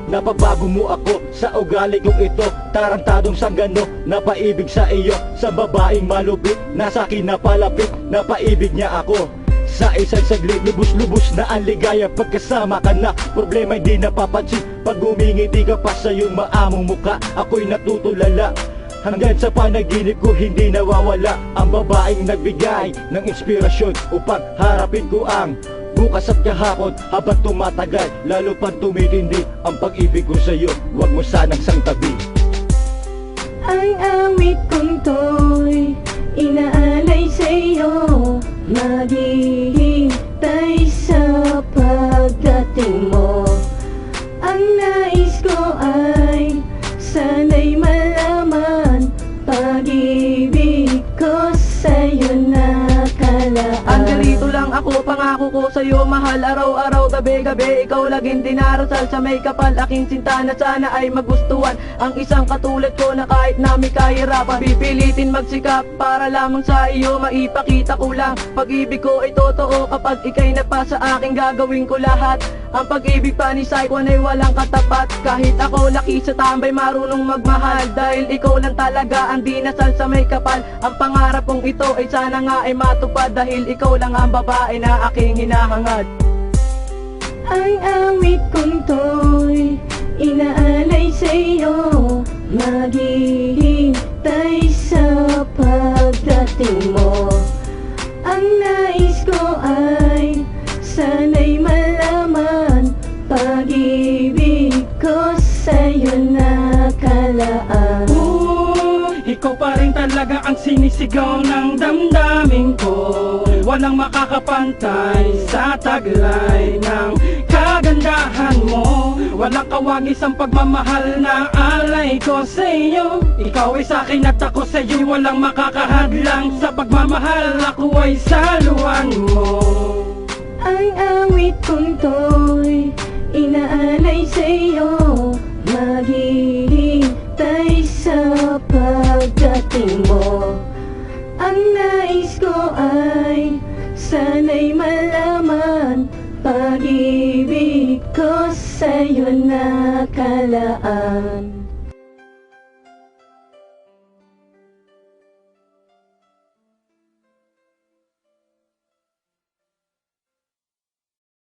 Napabago mo ako sa ugali kong ito, tarantadong sanggano, napaibig sa iyo. Sa babaeng malupit, nasa akin napalapit, napaibig niya ako. Sa isang saglit, lubos-lubos na ang ligaya. Pagkasama ka na, problema hindi napapansin. Pag umingiti ka pa sa iyong maamong muka, ako'y natutulala. Hanggang sa panaginip ko hindi nawawala ang babaeng nagbigay ng inspirasyon upang harapin ko ang bukas at kahapon. Habang tumatagal, lalo pang tumitindi ang pag-ibig ko sa'yo. Huwag mo sanang sangtabi. Ang awit kong to'y inaalay sa'yo, maghihintay sa pagdating mo. Ang nais ko ay sana'y malaman, pag-ibig ko sa'yo nakalaan. Ang ganito lang ako, pangako ko sa'yo, mahal araw-araw, gabi-gabi. Ikaw laging dinarasal sa may kapal, aking sinta na sana ay magustuhan. Ang isang katulad ko na kahit na may kahirapan, pipilitin magsikap para lamang sa iyo maipakita ko lang. Pag-ibig ko ay totoo, kapag ika'y napasa akin gagawin ko lahat. Ang pag-ibig pa ni Saikwan ay walang katapat. Kahit ako laki sa tambay, marunong magmahal. Dahil ikaw lang talaga ang dinasal sa may kapal. Ang pangarap kong ito ay sana nga ay matupad, dahil ikaw lang ang babae na aking hinahangad. Ang awit kong to'y inaalay sa'yo, maghihintay sa pagdating mo. Ang nais ko ay sana'y malaman, pag-ibig ko sa'yo nakalaan. Ikaw pa rin talaga ang sinisigaw ng damdamin ko. Walang makakapantay sa taglay ng kagandahan mo. Walang kawagis ang pagmamahal na alay ko sa iyo. Ikaw ay sa'kin at ako sa iyo, walang makakahadlang sa pagmamahal. Ako ay saluhan mo. Ang awit kong to'y inaalay sa'yo, maghihintay sa pagdating mo. Ang nais ko ay sana'y malaman, pag-ibig ko sa'yo nakalaan.